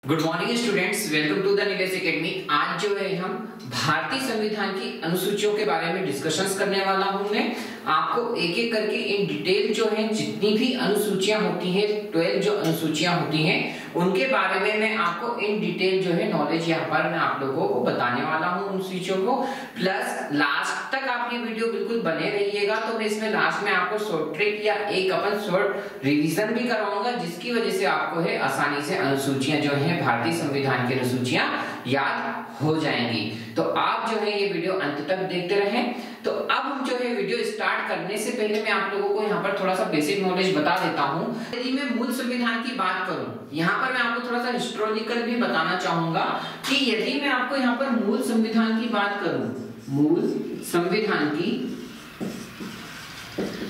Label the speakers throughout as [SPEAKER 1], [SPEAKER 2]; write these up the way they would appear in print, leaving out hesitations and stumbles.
[SPEAKER 1] Good morning students, welcome to the Nilesh academy. आज जो है हम भारतीय संविधान की अनुसूचियों के बारे में डिस्कशंस करने वाला हूं। मैं आपको एक एक करके इन डिटेल जो है जितनी भी अनुसूचियां होती हैं, 12 जो अनुसूचियां होती हैं उनके बारे में मैं आपको इन डिटेल जो है नॉलेज यहाँ पर मैं आप लोगों को बताने वाला हूँ अनुसूचियों को। प्लस लास्ट तक आप ये वीडियो बिल्कुल बने रहिएगा, तो मैं इसमें लास्ट में आपको शॉर्ट ट्रिक या एक अपन शॉर्ट रिवीजन भी कराऊंगा, जिसकी वजह से आपको है आसानी से अनुसूचियां जो है भारतीय संविधान की अनुसूचियां याद हो जाएंगी। तो आप जो है ये वीडियो अंत तक देखते रहें। तो अब हम जो है वीडियो स्टार्ट करने से पहले मैं आप लोगों को यहाँ पर थोड़ा सा बेसिक नॉलेज बता देता हूँ। यदि मैं मूल संविधान की बात करूँ, यहाँ पर मैं आपको थोड़ा सा हिस्टोरिकल भी बताना चाहूंगा कि यदि मैं आपको यहाँ पर मूल संविधान की बात करूँ, मूल संविधान की,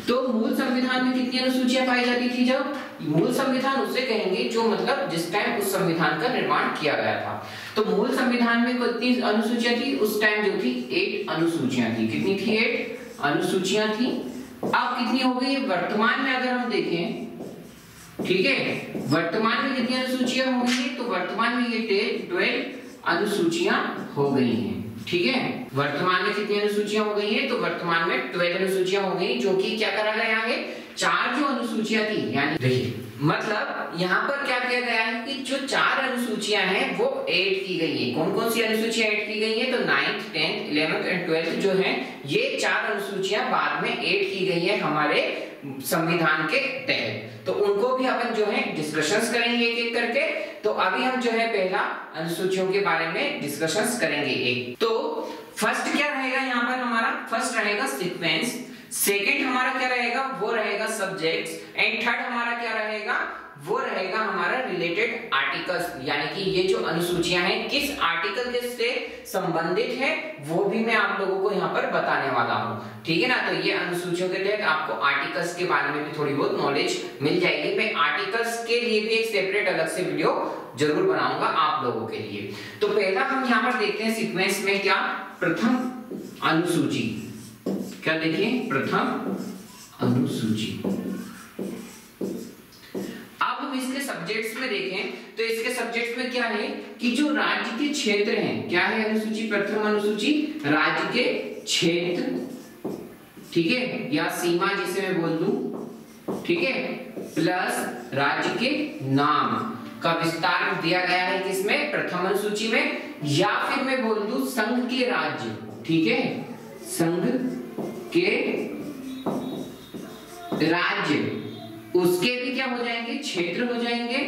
[SPEAKER 1] तो मूल संविधान में कितनी अनुसूचियां पाई जाती थी? जब मूल संविधान उसे कहेंगे जो मतलब जिस टाइम उस संविधान का निर्माण किया गया था। तो मूल संविधान में कितनी अनुसूचियां थी? उस टाइम जो थी 8 अनुसूचियां थी। कितनी थी? 8 अनुसूचियां थी। अब कितनी हो गई वर्तमान में अगर हम देखें, ठीक है, वर्तमान में कितनी अनुसूचियां हो गई है? तो वर्तमान में ये 12 अनुसूचियां हो गई हैं। ठीक है, वर्तमान में कितनी अनुसूचियां हो गई है? तो वर्तमान में 12 अनुसूचियां हो गई, जो कि क्या करा गया है, 4 जो अनुसूचियां थी, यानी देखिए मतलब यहाँ पर क्या किया गया है कि जो 4 अनुसूचियां हैं वो ऐड की गई है। कौन कौन सी अनुसूचियां ऐड की गई है? तो 9th, 10th, 11th and 12th जो है ये 4 अनुसूचियां बाद में ऐड की गई है हमारे संविधान के तहत। तो उनको भी अपन जो है डिस्कशंस करेंगे एक एक करके। तो अभी हम जो है पहला अनुसूचियों के बारे में डिस्कशंस करेंगे एक। तो फर्स्ट क्या रहेगा यहाँ पर हमारा? फर्स्ट रहेगा सीक्वेंस, सेकंड हमारा क्या रहेगा? वो रहेगा सब्जेक्ट्स, एंड थर्ड हमारा क्या रहेगा? वो रहेगा हमारा रिलेटेड आर्टिकल्स, यानी कि ये जो अनुसूचियां हैं किस आर्टिकल के से संबंधित है वो भी मैं आप लोगों को यहाँ पर बताने वाला हूँ। ठीक है ना? तो ये अनुसूचियों के तहत आपको आर्टिकल्स के बारे में भी थोड़ी बहुत नॉलेज मिल जाएगी। मैं आर्टिकल्स के लिए भी एक सेपरेट अलग से वीडियो जरूर बनाऊंगा आप लोगों के लिए। तो पहला हम यहाँ पर देखते हैं सीक्वेंस में क्या, प्रथम अनुसूची। क्या देखिए? प्रथम अनुसूची। अब हम इसके सब्जेक्ट्स में देखें तो इसके सब्जेक्ट्स में क्या है कि जो राज्य के क्षेत्र हैं, क्या है अनुसूची? प्रथम अनुसूची राज्य के क्षेत्र, ठीक है, या सीमा जिसे मैं बोल दूं, ठीक है, प्लस राज्य के नाम का विस्तार दिया गया है किसमें? प्रथम अनुसूची में। या फिर मैं बोल दूं संघ के राज्य, ठीक है, संघ के राज्य, उसके भी क्या हो जाएंगे? क्षेत्र हो जाएंगे,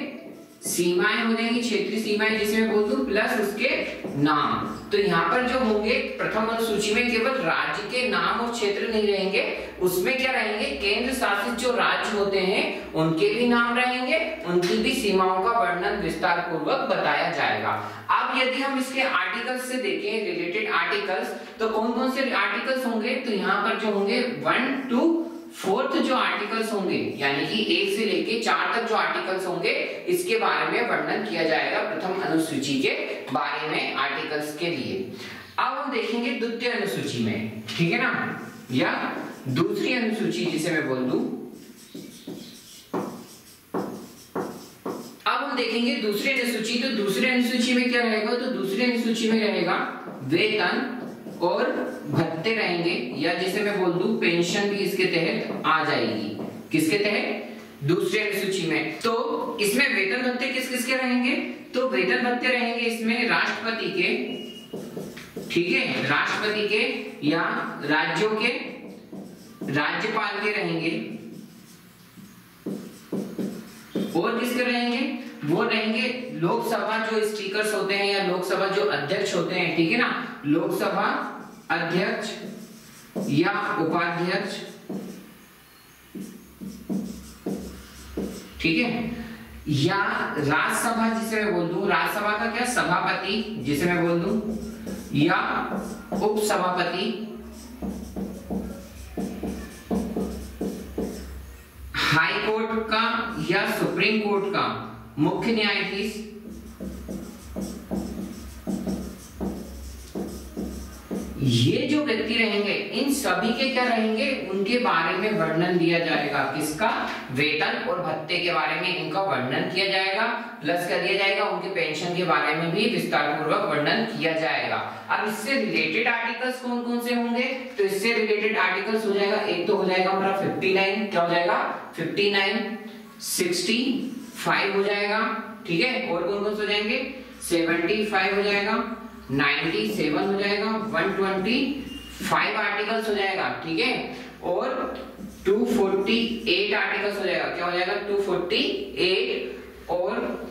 [SPEAKER 1] सीमाएं हो जाएंगी, क्षेत्रीय सीमाएं जिसे मैं बोल दूं, प्लस उसके नाम। तो यहाँ पर जो होंगे प्रथम अनुसूची में केवल राज्य के नाम और क्षेत्र नहीं रहेंगे, उसमें क्या रहेंगे? केंद्र शासित जो राज्य होते हैं उनके भी नाम रहेंगे, उनकी भी सीमाओं का वर्णन विस्तार पूर्वक बताया जाएगा। अब यदि हम इसके आर्टिकल्स से देखें, रिलेटेड आर्टिकल्स, तो कौन कौन से आर्टिकल्स होंगे? तो यहाँ पर जो होंगे 1 to 4th जो आर्टिकल्स होंगे, यानी कि 1 से लेके 4 तक जो आर्टिकल्स होंगे, इसके बारे में वर्णन किया जाएगा प्रथम अनुसूची के बारे में आर्टिकल्स के लिए। अब हम देखेंगे द्वितीय अनुसूची में, ठीक है ना, या दूसरी अनुसूची जिसे मैं बोल दूं। अब हम देखेंगे दूसरी अनुसूची। तो दूसरी अनुसूची में क्या रहेगा? तो दूसरी अनुसूची में रहेगा वेतन और भत्ते रहेंगे, या जैसे मैं बोल दूं पेंशन भी इसके तहत आ जाएगी। किसके तहत? दूसरी अनुसूची में। तो इसमें वेतन भत्ते किस किस के रहेंगे? तो वेतन भत्ते रहेंगे इसमें राष्ट्रपति के, ठीक है, राष्ट्रपति के या राज्यों के राज्यपाल के रहेंगे। और किसके रहेंगे? वो रहेंगे लोकसभा जो स्पीकर्स होते हैं या लोकसभा जो अध्यक्ष होते हैं, ठीक है ना, लोकसभा अध्यक्ष या उपाध्यक्ष, ठीक है, या राज्यसभा जिसे मैं बोल दूं, राज्यसभा का क्या, सभापति जिसे मैं बोल दूं, या उपसभापति, हाई कोर्ट का या सुप्रीम कोर्ट का मुख्य न्यायाधीश, ये जो व्यक्ति रहेंगे इन सभी के क्या रहेंगे, उनके बारे में वर्णन दिया जाएगा। किसका? वेतन और भत्ते के बारे में इनका वर्णन किया जाएगा, प्लस क्या दिया जाएगा, उनके पेंशन के बारे में भी विस्तार पूर्वक वर्णन किया जाएगा। अब इससे रिलेटेड आर्टिकल्स कौन कौन से होंगे? तो इससे रिलेटेड आर्टिकल्स हो जाएगा, एक तो हो जाएगा हमारा 59, क्या हो जाएगा 59, 65 हो जाएगा, ठीक है। और कौन कौन से हो जाएंगे? 75 हो जाएगा, 97 हो जाएगा, 125 आर्टिकल्स हो जाएगा, ठीक है। और 248 आर्टिकल्स हो जाएगा, क्या हो जाएगा 248। और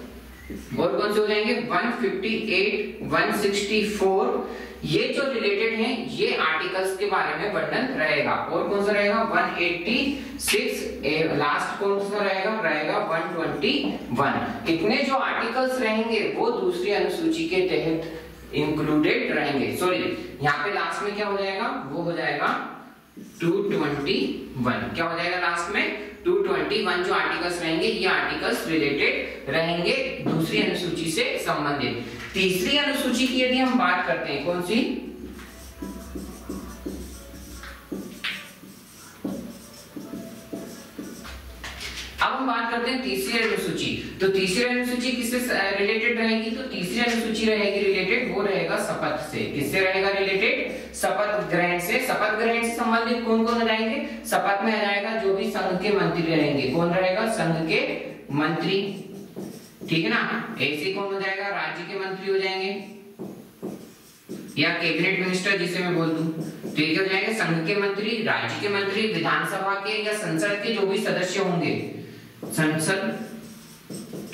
[SPEAKER 1] कौन से हो जाएंगे 158, 164, ये जो रिलेटेड हैं ये आर्टिकल्स के बारे में वर्णन रहेगा। और कौन सा रहेगा 186, लास्ट कौन सा रहेगा 121। इतने जो आर्टिकल्स रहेंगे वो दूसरी अनुसूची के तहत इंक्लूडेड रहेंगे। सॉरी, यहाँ पे लास्ट में क्या हो जाएगा, वो हो जाएगा 221। क्या हो जाएगा लास्ट में 221 जो आर्टिकल्स रहेंगे ये आर्टिकल्स रिलेटेड रहेंगे दूसरी अनुसूची से संबंधित। तीसरी अनुसूची की यदि हम बात करते हैं, कौन सी? अब हम बात करते हैं तीसरी अनुसूची। तो तीसरी अनुसूची किससे रिलेटेड रहेगी? तो तीसरी अनुसूची रहेगी रिलेटेड, वो रहेगा शपथ से। किससे रहेगा रिलेटेड? शपथ ग्रहण से। शपथ ग्रहण से संबंधित कौन कौन रहेंगे? शपथ में आ जाएगा जो भी संघ के मंत्री रहेंगे। कौन रहेगा? संघ के मंत्री, ठीक है ना। ऐसे कौन हो जाएगा? राज्य के मंत्री हो जाएंगे, या कैबिनेट मिनिस्टर जिसे मैं बोल दूं, तो ये हो जाएंगे संघ के मंत्री, राज्य के मंत्री, विधानसभा के या संसद के जो भी सदस्य होंगे, संसद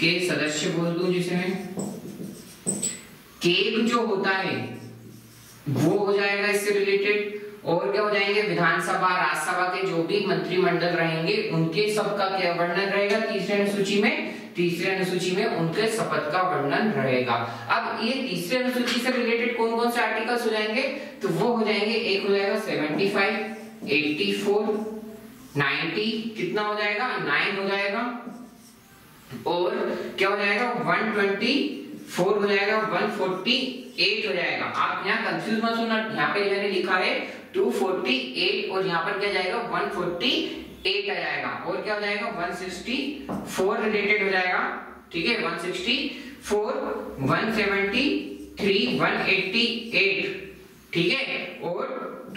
[SPEAKER 1] के सदस्य बोल दूं जिसे मैं, केग जो होता है वो हो जाएगा इससे रिलेटेड। और क्या हो जाएंगे? विधानसभा, राज्यसभा के जो भी मंत्रिमंडल रहेंगे उनके सबका क्या वर्णन रहेगा तीसरी अनुसूची में? तीसरी अनुसूची में उनके शपथ का वर्णन रहेगा। अब ये तीसरी अनुसूची से रिलेटेड कौन कौन से आर्टिकल्स हो जाएंगे? तो वो हो जाएंगे, एक हो जाएगा 75, 84, 90, कितना हो जाएगा 9 हो जाएगा। और क्या हो जाएगा 124 हो जाएगा, 148 हो जाएगा। आप यहाँ कंफ्यूज मत होना, यहाँ पे मैंने लिखा है 248 और यहाँ पर क्या जाएगा 148 आ जाएगा। और क्या हो जाएगा 164 रिलेटेड हो जाएगा, ठीक है 164, 173, 188, ठीक है। और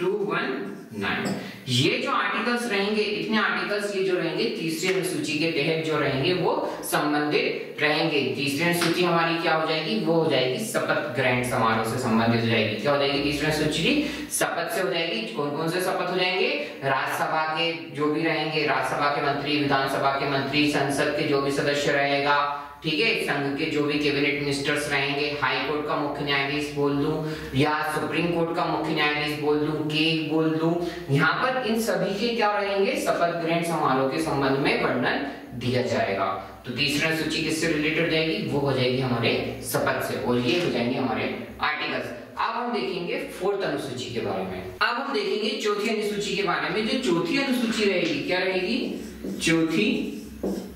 [SPEAKER 1] 219, ये जो आर्टिकल्स रहेंगे, इतने आर्टिकल्स ये जो रहेंगे तीसरी अनुसूची के तहत जो रहेंगे वो संबंधित रहेंगे। तीसरी अनुसूची हमारी क्या हो जाएगी? वो हो जाएगी शपथ ग्रहण समारोह से संबंधित हो जाएगी। क्या हो जाएगी तीसरी अनुसूची? शपथ से हो जाएगी। कौन कौन से शपथ हो जाएंगे? राज्यसभा के जो भी रहेंगे, राज्यसभा के मंत्री, विधानसभा के मंत्री, संसद के जो भी सदस्य रहेगा, ठीक है, संघ के जो भी कैबिनेट मिनिस्टर्स रहेंगे, हाई कोर्ट का मुख्य न्यायाधीश बोल दूं या सुप्रीम कोर्ट का मुख्य न्यायाधीश बोल दूं, केग बोल दूं, यहाँ पर इन सभी के क्या रहेंगे? शपथ ग्रहण समारोह के संबंध में वर्णन दिया जाएगा। तो तीसरी अनुसूची किससे रिलेटेड हो जाएगी? वो हो जाएगी हमारे शपथ से। और ये हो जाएंगे हमारे आर्टिकल्स। अब हम देखेंगे फोर्थ अनुसूची के बारे में। अब हम देखेंगे चौथी अनुसूची के बारे में। जो चौथी अनुसूची रहेगी, क्या रहेगी? चौथी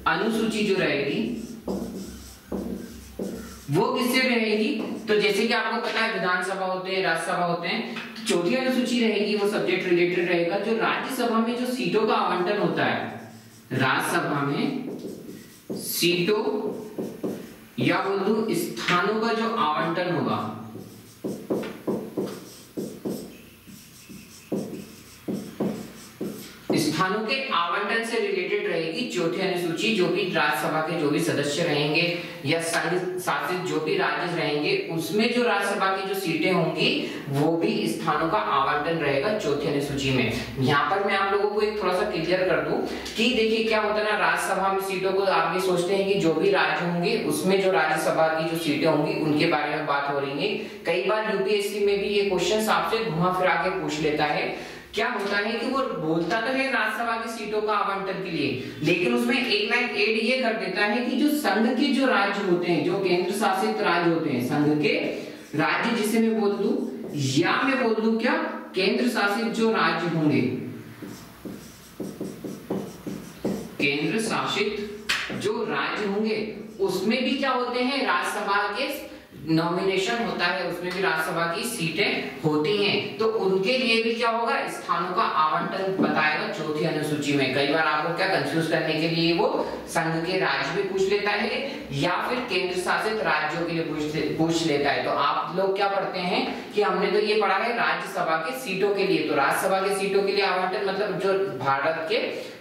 [SPEAKER 1] अनुसूची जो रहेगी वो किससे रहेगी? तो जैसे कि आपको पता है विधानसभा होते हैं, राज्यसभा होते हैं, तो चौथी अनुसूची रहेगी वो सब्जेक्ट रिलेटेड रहेगा जो राज्यसभा में जो सीटों का आवंटन होता है, राज्यसभा में सीटों या बोल दूं स्थानों का जो आवंटन होगा, स्थानों के आवंटन से रिलेटेड रहेगी चौथी अनुसूची। जो भी राज्यसभा के जो भी सदस्य रहेंगे या संघ शासित जो भी राज्य रहेंगे उसमें जो राज्यसभा की जो सीटें होंगी वो भी स्थानों का आवंटन रहेगा चौथी अनुसूची में। यहाँ पर मैं आप लोगों को एक थोड़ा सा क्लियर कर दूं कि देखिए क्या होता है ना, राज्यसभा में सीटों को आप ये सोचते हैं कि जो भी राज्य होंगे उसमें जो राज्यसभा की जो सीटें होंगी उनके बारे में बात हो रही है। कई बार यूपीएससी में भी ये क्वेश्चन आपसे घुमा फिरा के पूछ लेता है। क्या होता है कि वो बोलता तो है राज्यसभा की सीटों का आवंटन के लिए, लेकिन उसमें एक लाइन ऐड ये कर देता है कि जो संघ के जो राज्य होते हैं, जो केंद्र शासित राज्य होते हैं, संघ के राज्य जिसे मैं बोल दूं या मैं बोल दूं क्या, केंद्र शासित जो राज्य होंगे, केंद्र शासित जो राज्य होंगे उसमें भी क्या होते हैं राज्यसभा के नॉमिनेशन होता है उसमें भी राज्यसभा की सीटें होती हैं, तो उनके लिए भी क्या होगा, स्थानों का आवंटन बताएगा चौथी अनुसूची में। कई बार आपको क्या कंफ्यूज करने के लिए वो संघ के राज्य भी पूछ लेता है या फिर केंद्र शासित राज्यों के लिए पूछ लेता है। तो आप लोग क्या पढ़ते हैं कि हमने तो ये पढ़ा है राज्यसभा के सीटों के लिए, तो राज्यसभा के सीटों के लिए आवंटन मतलब जो भारत के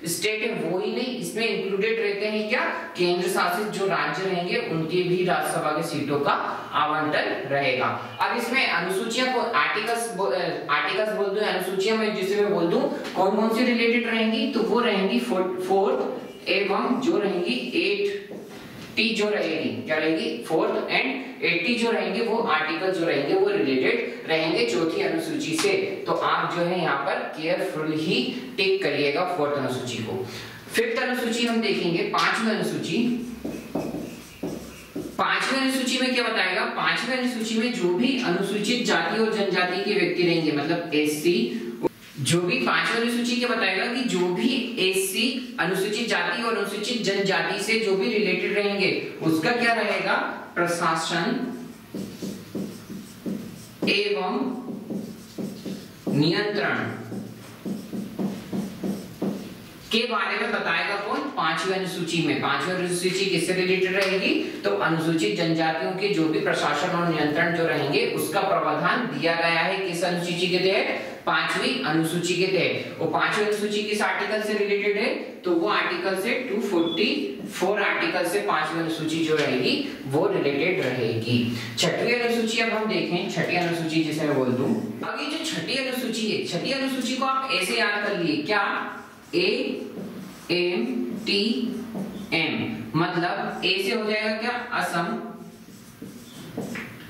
[SPEAKER 1] स्टेट है वो ही नहीं, इसमें इंक्लूडेड रहते हैं क्या, केंद्र शासित जो राज्य रहेंगे उनके भी राज्यसभा के सीटों का आवंटन रहेगा। अब इसमें अनुसूचियां को आर्टिकल्स बोल दूं, अनुसूचियां में जिसे मैं बोल दूं कौन कौन सी रिलेटेड रहेंगी, तो वो रहेंगी 4 एवं जो रहेंगी 8T जो रहेगी, क्या रहेगी 4th एंड 8T जो रहेंगे वो आर्टिकल जो रहेंगे वो रिलेटेड रहेंगे चौथी अनुसूची से। तो आप जो है यहाँ पर केयरफुल ही टिक करिएगा 4th अनुसूची को। 5th अनुसूची हम देखेंगे, 5वीं अनुसूची। 5वीं अनुसूची में क्या बताएगा, 5वीं अनुसूची में जो भी अनुसूचित जाति और जनजाति के व्यक्ति रहेंगे मतलब एससी, जो भी 5वीं अनुसूची क्या बताएगा कि जो भी एससी अनुसूचित जाति और अनुसूचित जनजाति से जो भी रिलेटेड रहेंगे उसका क्या रहेगा, प्रशासन एवं नियंत्रण के बारे में बताएगा कौन, 5वीं अनुसूची में। 5वीं अनुसूची किससे रिलेटेड रहेगी, तो अनुसूचित जनजातियों के जो भी प्रशासन और नियंत्रण जो रहेंगे उसका प्रावधान दिया गया है किस अनुसूची के तहत, 5वीं अनुसूची के तहत। और 5वीं अनुसूची किस आर्टिकल से रिलेटेड है, तो वो आर्टिकल से 244 आर्टिकल से 5वीं अनुसूची जो रहेगी वो रिलेटेड रहेगी। 6वीं अनुसूची अब हम देखें, 6ठी अनुसूची जिसे मैं बोल दूं, अब ये जो 6ठी अनुसूची है, 6ठी अनुसूची को आप ऐसे याद कर लिए क्या, AMTM, मतलब ए से हो जाएगा क्या असम,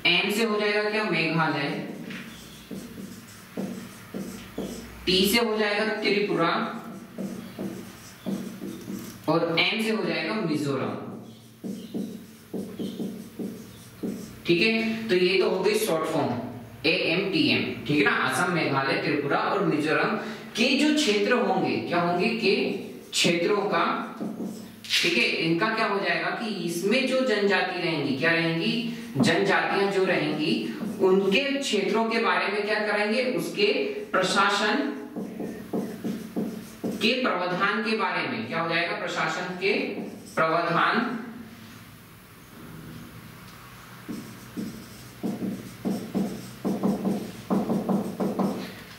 [SPEAKER 1] एम से हो जाएगा क्या मेघालय, टी से हो जाएगा त्रिपुरा और एम से हो जाएगा मिजोरम। ठीक है, तो ये तो हो गई शॉर्ट फॉर्म AMTM, ठीक है ना, असम मेघालय त्रिपुरा और मिजोरम के जो क्षेत्र होंगे, क्या होंगे के क्षेत्रों का, ठीक है, इनका क्या हो जाएगा कि इसमें जो जनजाति रहेंगी, क्या रहेंगी, जनजातियां जो रहेंगी उनके क्षेत्रों के बारे में क्या करेंगे, उसके प्रशासन के प्रावधान के बारे में क्या हो जाएगा, प्रशासन के प्रावधान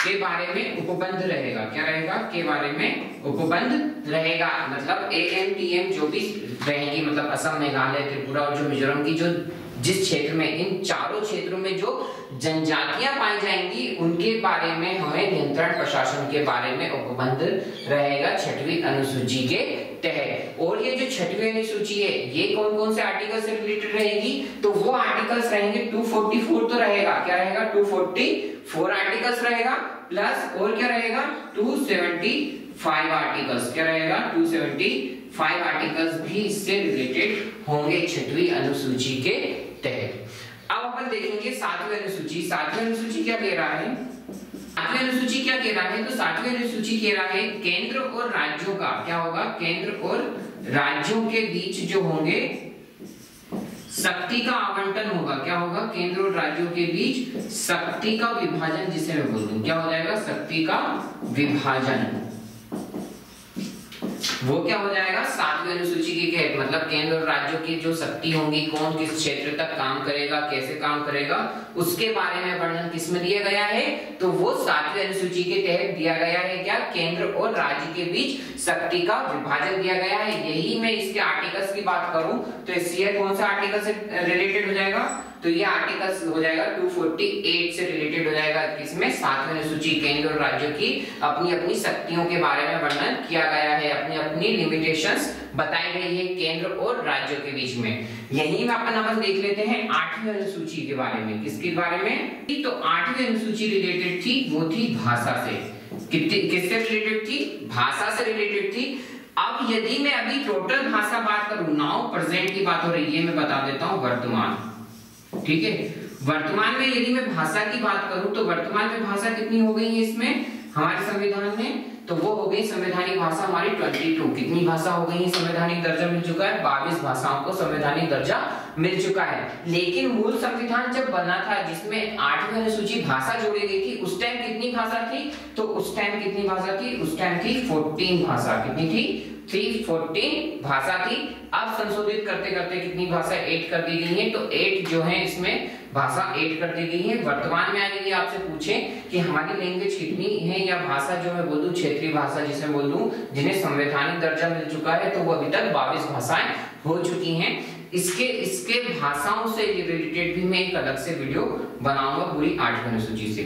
[SPEAKER 1] के बारे में उपबंध रहेगा, क्या रहेगा, के बारे में उपबंध रहेगा। मतलब AMTM जो भी रहेंगी, मतलब असम मेघालय त्रिपुरा और जो मिजोरम की जो जिस क्षेत्र में, इन चारों क्षेत्रों में जो जनजातियां पाई जाएंगी उनके बारे में हमें नियंत्रण प्रशासन के बारे में उपबंध रहेगा 6वीं अनुसूची के तहत। और ये जो 6वीं अनुसूची है ये कौन कौन से आर्टिकल से रिलेटेड रहेगी, तो वो आर्टिकल्स रहेंगे 244 तो रहेगा, क्या रहेगा 244 आर्टिकल्स रहेगा, प्लस और क्या रहेगा 275 आर्टिकल्स, क्या रहेगा 275 आर्टिकल्स भी इससे रिलेटेड होंगे 6वीं अनुसूची के तहत। अब अपन देखेंगे 7वीं अनुसूची। 7वीं अनुसूची क्या कह रहा है, 7वीं अनुसूची क्या कह रहा है, तो 7वीं अनुसूची कह रहा है केंद्र और राज्यों का क्या होगा, केंद्र और राज्यों के बीच जो होंगे शक्ति का आवंटन होगा, क्या होगा, केंद्र और राज्यों के बीच शक्ति का विभाजन, जिसे मैं बोल दूं क्या हो जाएगा, शक्ति का विभाजन, वो क्या हो जाएगा 7वीं अनुसूची के तहत। मतलब केंद्र और राज्यों की जो शक्ति होंगी, कौन किस क्षेत्र तक काम करेगा, कैसे काम करेगा, उसके बारे में वर्णन किसमें दिया गया है, तो वो 7वीं अनुसूची के तहत दिया गया है, क्या, केंद्र और राज्य के बीच शक्ति का विभाजन दिया गया है। यही मैं इसके आर्टिकल्स की बात करूं तो इससे कौन सा आर्टिकल से रिलेटेड हो जाएगा, तो ये आर्टिकल्स हो जाएगा 248 से रिलेटेड हो जाएगा, किसमें 7वीं अनुसूची, केंद्र और राज्यों की अपनी अपनी शक्तियों के बारे में वर्णन किया गया है, अपनी अपनी लिमिटेशंस बताई गई है केंद्र और राज्यों के बीच में। यही में अपन देख लेते हैं 8वीं अनुसूची के बारे में, किसके बारे में, तो 8वीं अनुसूची रिलेटेड थी, वो थी भाषा से, किससे रिलेटेड थी, भाषा से रिलेटेड थी। अब यदि मैं अभी टोटल भाषा बात करूं, नाउ प्रेजेंट की बात हो रही है, मैं बता देता हूं वर्तमान, ठीक है, वर्तमान में यदि मैं भाषा की बात करूं तो वर्तमान में भाषा कितनी हो गई है इसमें हमारे संविधान में, तो वो हो गई संवैधानिक भाषा हमारी 22। कितनी भाषा हो गई है संवैधानिक दर्जा मिल चुका है? 22 भाषाओं को संवैधानिक दर्जा मिल चुका है। लेकिन मूल संविधान जब बना था जिसमें 8वीं अनुसूची भाषा जोड़ी गई थी, उस टाइम कितनी भाषा थी? तो उस टाइम कितनी भाषा थी? उस टाइम थी 14 भाषा। कितनी थी? 14 भाषा थी। अब संशोधित करते करते कितनी भाषा ऐड कर दी गई है? तो 8 जो है इसमें भाषा ऐड कर दी गई है। वर्तमान में आगे आपसे पूछे कि हमारी लैंग्वेज कितनी है या भाषा जो मैं बोलूं क्षेत्रीय भाषा जिसे बोल दूं जिन्हें संवैधानिक दर्जा मिल चुका है, तो वो अभी तक 22 भाषाएं हो चुकी हैं। इसके भाषाओं से रिलेटेड भी मैं एक अलग से वीडियो बनाऊंगा पूरी 8वीं अनुसूची से।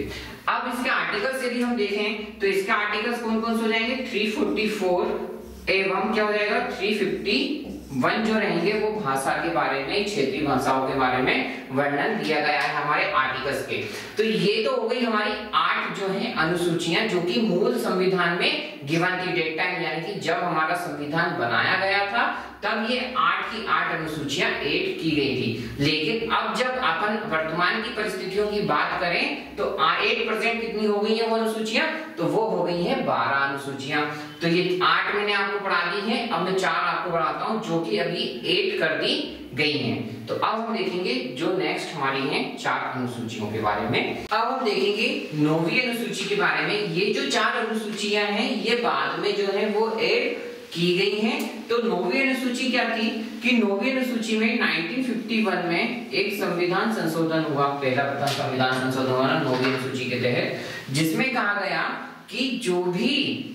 [SPEAKER 1] अब इसके आर्टिकल्स यदि हम देखें तो इसके आर्टिकल्स कौन कौन से हो जाएंगे? 344 एवं क्या हो जाएगा 351 जो रहेंगे वो भाषा के बारे में, क्षेत्रीय भाषाओं के बारे में वर्णन दिया गया है हमारे आर्टिकल्स के। तो ये तो हो गई हमारी 8 जो है अनुसूचियां जो कि मूल संविधान में गिवन थी डेट टाइम, यानी कि जब हमारा संविधान बनाया गया था तब ये 8 की 8 अनुसूचियां ऐड की गई थी। लेकिन अब जब अपन वर्तमान की परिस्थितियों की बात करें तो 8% कितनी हो गई है वो अनुसूचियां? तो वो हो गई है 12 अनुसूचियां। तो ये 8 मैंने आपको पढ़ा दी है, अब मैं 4 आपको पढ़ाता हूं जो कि अभी ऐड कर दी गई हैं। तो अब हम देखेंगे जो नेक्स्ट हमारी है 4 अनुसूचियों के बारे में। अब हम देखेंगे 9वीं अनुसूची के बारे में। ये जो 4 अनुसूचियां हैं ये बाद में जो है वो ऐड की गई हैं। तो 9वीं अनुसूची क्या थी कि 9वीं अनुसूची में 1951 में एक संविधान संशोधन हुआ, पहला संविधान संशोधन हुआ ना 9वीं अनुसूची के तहत, जिसमें कहा गया कि जो भी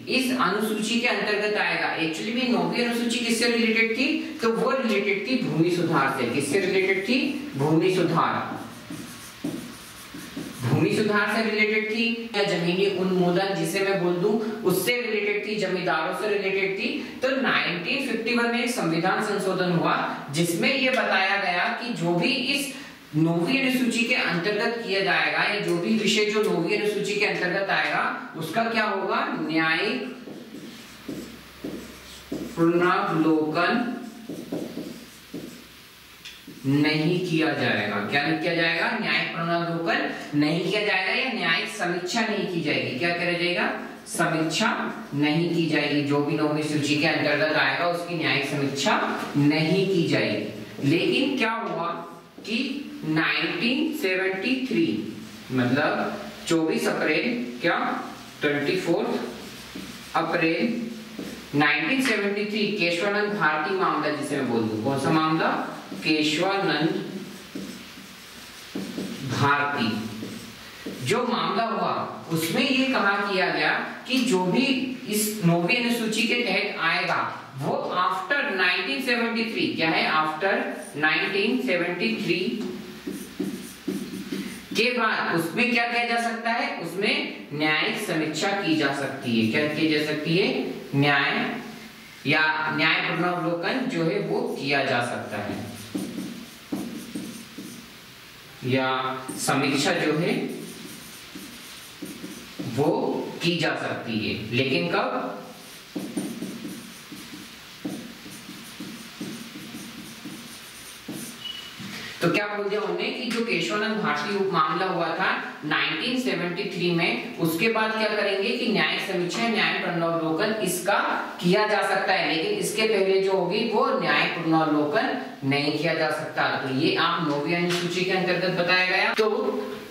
[SPEAKER 1] इस अनुसूची के अंतर्गत आएगा, एक्चुअली में 9वीं अनुसूची किससे रिलेटेड थी? तो वो रिलेटेड थी भूमि सुधार से। किससे रिलेटेड थी? भूमि सुधार। भूमि सुधार से रिलेटेड थी या जमीनी उन्मूलन जिसे मैं बोल दूं उससे रिलेटेड थी, जमींदारों से रिलेटेड थी। तो 1951 में एक संविधान संशोधन हुआ जिसमें यह बताया गया कि जो भी इस 9वीं अनुसूची के अंतर्गत किया जाएगा या जो भी विषय जो 9वीं अनुसूची के अंतर्गत आएगा उसका क्या होगा? न्यायिक पुनर्विलोकन नहीं किया जाएगा। क्या नहीं किया जाएगा? न्यायिक पुनर्विलोकन नहीं किया जाएगा या न्यायिक समीक्षा नहीं की जाएगी। क्या करा जाएगा? समीक्षा नहीं की जाएगी। जो भी 9वीं सूची के अंतर्गत आएगा उसकी न्यायिक समीक्षा नहीं की जाएगी। लेकिन क्या हुआ कि 1973 मतलब 24 अप्रैल क्या 24 अप्रैल 1973 केशवानंद भारती मामला जिसे मैं बोल दूं, कौन सा मामला? केशवानंद भारती जो मामला हुआ उसमें ये कहा किया गया कि जो भी इस 9वीं अनुसूची के तहत आएगा वो आफ्टर 1973 क्या है? आफ्टर 1973 के बाद उसमें क्या किया जा सकता है? उसमें न्यायिक समीक्षा की जा सकती है। क्या की जा सकती है? न्याय या न्याय पुनर्विलोकन जो है वो किया जा सकता है या समीक्षा जो है वो की जा सकती है। लेकिन कब? तो क्या बोल दिया उन्होंने कि जो केशवानंद भारती मामला हुआ था 1973 में, उसके बाद क्या करेंगे कि न्यायिक समीक्षा न्याय पुनर्विलोकन इसका किया जा सकता है, लेकिन इसके पहले जो होगी वो न्याय पुनर्विलोकन नहीं किया जा सकता। तो ये आप 9वीं अनुसूची के अंतर्गत बताया गया। तो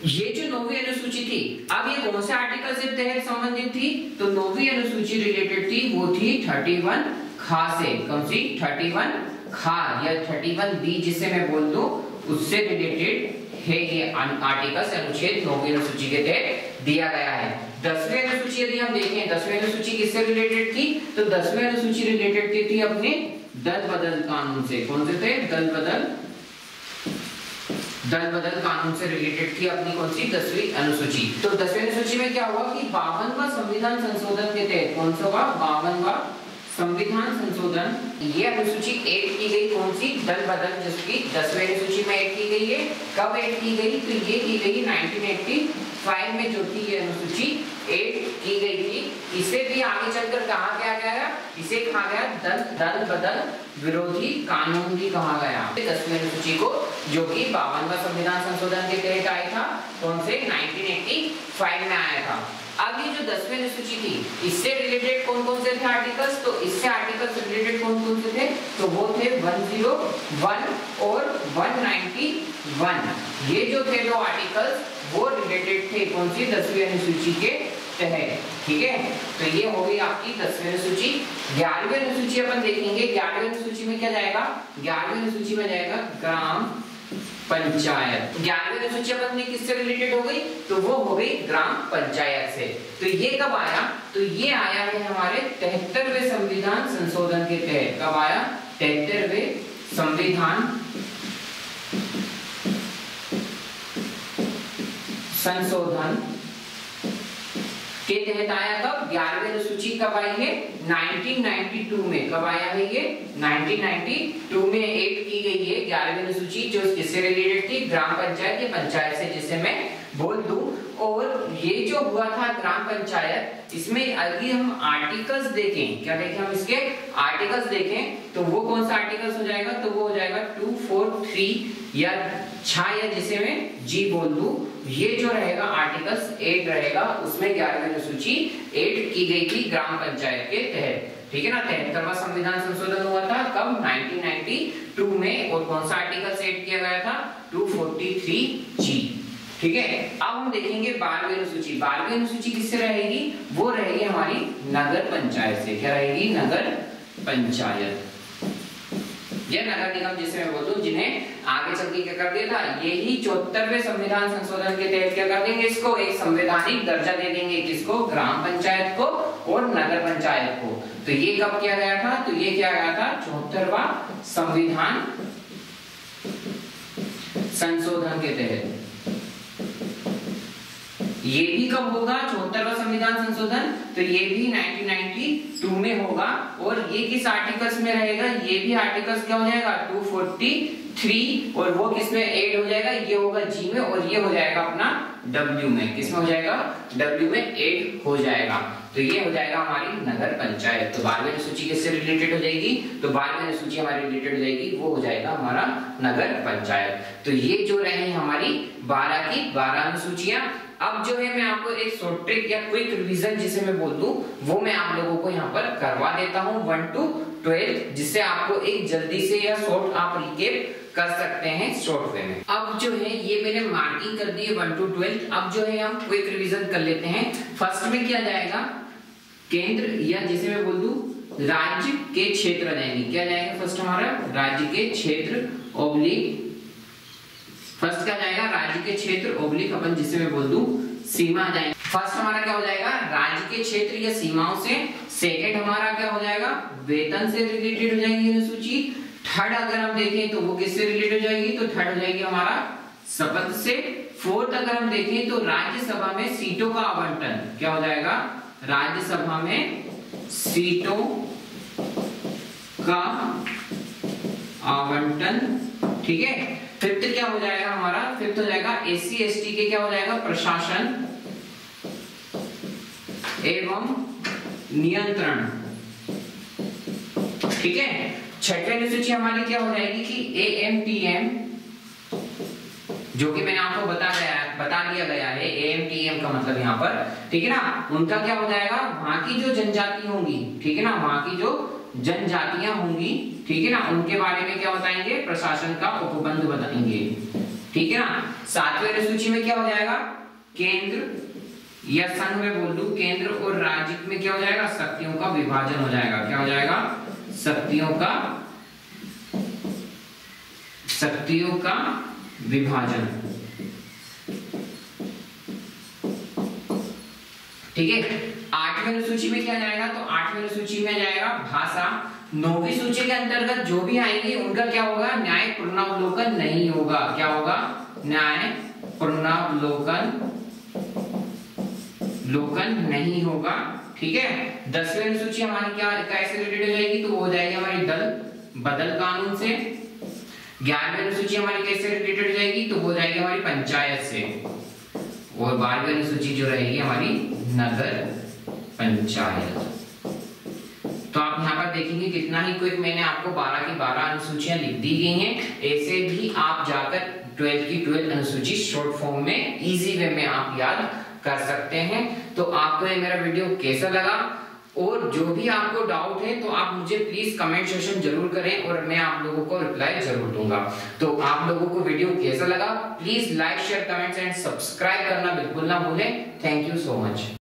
[SPEAKER 1] ये जो 9वीं अनुसूची थी अब ये कौन से आर्टिकल से तहत संबंधित थी? तो 9वीं अनुसूची रिलेटेड थी वो थी 31 खा से। कौन सी? 31 खा या 31B जिसे मैं बोल दूं उससे रिलेटेड है ये आर्टिकल अनुच्छेद 9वीं अनुसूची के तहत दिया गया है। 10वीं अनुसूची यदि हम देखें 10वीं अनुसूची किससे रिलेटेड थी? तो 10वीं अनुसूची रिलेटेड थी अपने दल बदल कानून से। कौन से थे? दल बदल कानून से रिलेटेड थी अपनी कौन सी? 10वीं अनुसूची। तो 10वीं अनुसूची में क्या हुआ कि 52वां संविधान संशोधन के तहत कौन सा हुआ? 52वां संविधान संशोधन ये अनुसूची ऐड की गई। कौन सी? दल बदल, जिसकी 10वीं अनुसूची में ऐड की गई है। कब ऐड की गई? तो ये की गई 1985 में जो थी ये अनुसूची 8 की गई थी, इसे भी आगे चलकर कहा क्या गया, इसे कहा गया दल बदल विरोधी कानून भी कहा गया। 10वीं अनुसूची को जो कि 52वां संविधान संशोधन के तहत आया था, कौन से 1985 में आया था। अब ये जो 10वीं अनुसूची थी, इससे रिलेटेड कौन कौन से थे आर्टिकल्स, तो इससे आर्टिकल्स रिलेटेड कौन कौन से थे, तो वो थे 101 और 191। ये जो थे दो आर्टिकल्स वो रिलेटेड थे कौन सी 10वीं अनुसूची के तहत, ठीक है। तो ये हो गई आपकी 10वीं अनुसूची। 11वीं अनुसूची अपन देखेंगे। 11वीं अनुसूची में क्या जाएगा, 11वीं अनुसूची में जाएगा ग्राम पंचायत। 11वीं अनुसूची अपन ने किससे रिलेटेड हो गई, तो वो हो गई ग्राम पंचायत से। तो ये कब आया, तो ये आया है हमारे 73वें संविधान संशोधन के तहत। कब आया, 73वें संविधान संशोधन के तहत आया। कब, 11वीं अनुसूची कब आई है, 1992 में। कब आया है ये, 1992 में ऐड की गई है 11वीं अनुसूची, जो किससे रिलेटेड थी, ग्राम पंचायत या पंचायत से, जिसे मैं बोल दूं। और ये जो हुआ था ग्राम पंचायत, इसमें अगर हम आर्टिकल्स देखें, क्या देखें हम इसके आर्टिकल्स देखें, तो वो कौन सा आर्टिकल्स हो जाएगा, तो वो हो जाएगा 243 या 6 या जिसे मैं जी बोल दूं, ये जो रहेगा आर्टिकल्स 8 रहेगा। उसमें 11वीं अनुसूची 8 की गई थी ग्राम पंचायत के तहत, ठीक है ना। 73वां संविधान संशोधन हुआ था कब, 1992 में। और कौन सा आर्टिकल सेट किया गया था, 243G, ठीक है। अब हम देखेंगे 12वीं अनुसूची। 12वीं अनुसूची किससे रहेगी, वो रहेगी हमारी नगर पंचायत से। क्या रहेगी, नगर पंचायत या नगर निगम जिसे मैं बोलूं, जिन्हें आगे चल के क्या कर दिया था, यही 74वें संविधान संशोधन के तहत क्या कर देंगे, इसको एक संवैधानिक दर्जा दे देंगे। किसको, ग्राम पंचायत को और नगर पंचायत को। तो ये कब किया गया था, तो ये किया गया था 74वां संविधान संशोधन के तहत। ये भी कब होगा, 74वां संविधान संशोधन, तो ये भी 1992 में होगा। और ये किस आर्टिकल्स में रहेगा, ये भी आर्टिकल्स क्या हो जाएगा, 243, और वो किसमें ऐड हो जाएगा, ये होगा जी में, और ये हो जाएगा अपना डब्ल्यू में। किसमें हो जाएगा, डब्ल्यू में ऐड हो जाएगा। तो ये हो जाएगा हमारी नगर पंचायत। तो 12वीं अनुसूची किससे रिलेटेड हो जाएगी, तो 12वीं अनुसूची हमारी रिलेटेड हो जाएगी, वो हो जाएगा हमारा नगर पंचायत। तो ये जो रहे हमारी 12 की 12 अनुसूचियां। अब जो है मैं आपको एक शॉर्ट ट्रिक या क्विक रिवीजन जिसे मैं बोल दूं, वो मैं आप लोगों को यहाँ पर करवा देता हूँ 1 to 12, जिससे आपको एक जल्दी से या शॉर्ट आप रिकेप कर सकते हैं शॉर्ट वे में। अब जो है ये मैंने मार्किंग कर दी है 1 to 12। अब जो है हम क्विक रिवीजन कर लेते हैं। फर्स्ट में क्या जाएगा, केंद्र या जिसे मैं बोल दूं राज्य के क्षेत्र जाएंगे। क्या जाएगा फर्स्ट हमारा, राज्य के क्षेत्र ओब्लिक, फर्स्ट क्या जाएगा, राज्य के क्षेत्र ओब्लिक अपन जिसे मैं बोल दूं सीमा जाएंगे। फर्स्ट हमारा क्या हो जाएगा, राज्य के क्षेत्र या सीमाओं से। सेकंड हमारा क्या हो जाएगा, वेतन से रिलेटेड हो जाएगी अनुसूची। थर्ड अगर हम देखें तो वो किससे रिलेटेड हो जाएगी, तो थर्ड हो जाएगी हमारा शपथ से। फोर्थ अगर हम देखें तो राज्यसभा में सीटों का आवंटन, क्या हो जाएगा, राज्यसभा में सीटों का आवंटन, ठीक है। फिफ्थ क्या हो जाएगा हमारा, फिफ्थ हो जाएगा एससी एसटी के क्या हो जाएगा, प्रशासन एवं नियंत्रण, ठीक है। छठवीं अनुसूची हमारी क्या हो जाएगी कि एएमटीएम, जो कि मैंने आपको बता दिया गया है एएमटीएम का मतलब यहाँ पर, ठीक है ना। उनका क्या हो जाएगा, वहां की जो जनजाति होंगी, ठीक है ना, वहां की जो जनजातियां होंगी, ठीक है ना, उनके बारे में क्या बताएंगे, प्रशासन का उपबंध बताएंगे, ठीक है ना। सातवें अनुसूची में क्या हो जाएगा, केंद्र या संघ में बोल दूं, केंद्र और राज्य में क्या हो जाएगा, शक्तियों का विभाजन हो जाएगा। क्या हो जाएगा, शक्तियों का विभाजन, ठीक है। आठवीं अनुसूची में क्या जाएगा, तो आठवीं अनुसूची में जाएगा भाषा। नौवीं सूची के अंतर्गत जो भी आएंगे उनका क्या होगा, न्याय पुनरावलोकन नहीं होगा। क्या होगा, न्याय पुनरावलोकन नहीं होगा, ठीक है। 10वीं अनुसूची हमारी क्या कैसे रिलेटेड हो जाएगी, तो वो हो जाएगी हमारी दल बदल कानून से। 11वीं अनुसूची हमारी कैसे रिलेटेड हो जाएगी, तो वो जाएगी हमारी पंचायत से। और 12वीं अनुसूची जो रहेगी हमारी नगर पंचायत। तो आप यहाँ पर देखेंगे कितना ही क्विक मैंने आपको 12 की 12 अनुसूचियां लिख दी गई हैं। ऐसे भी आप जाकर 12 की 12 अनुसूची शॉर्ट फॉर्म में इजी वे में आप याद कर सकते हैं। तो आपको ये मेरा वीडियो कैसा लगा, और जो भी आपको डाउट है तो आप मुझे प्लीज कमेंट सेक्शन जरूर करें और मैं आप लोगों को रिप्लाई जरूर दूंगा। तो आप लोगों को वीडियो कैसा लगा, please like share comments and subscribe करना बिल्कुल ना भूलें। Thank you so much.